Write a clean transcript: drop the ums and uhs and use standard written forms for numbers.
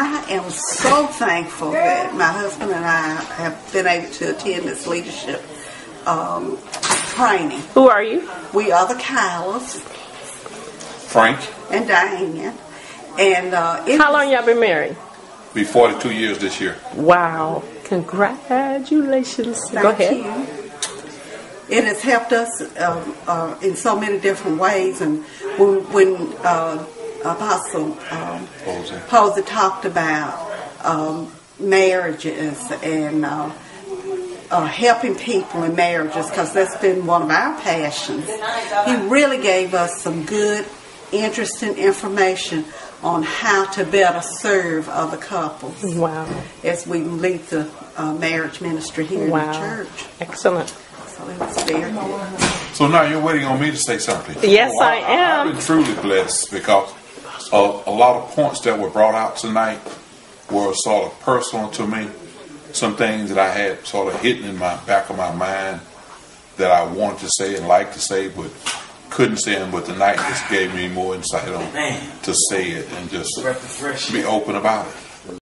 I am so thankful that my husband and I have been able to attend this leadership training. Who are you? We are the Kylas. Frank. And Diane. And how long y'all been married? Be 42 years this year. Wow. Congratulations. Go ahead. Thank you. It has helped us in so many different ways. And when Apostle Posey talked about marriages and helping people in marriages, because that's been one of our passions, he really gave us some good, interesting information on how to better serve other couples. Wow. As we lead the marriage ministry here in the church. Excellent. So it was very good. So now you're waiting on me to say something. Yes, I am. I've been truly blessed because a lot of points that were brought out tonight were sort of personal to me. Some things that I had sort of hidden in my back of my mind that I wanted to say and like to say, but couldn't say them. But tonight just gave me more insight on to say it and just be open about it.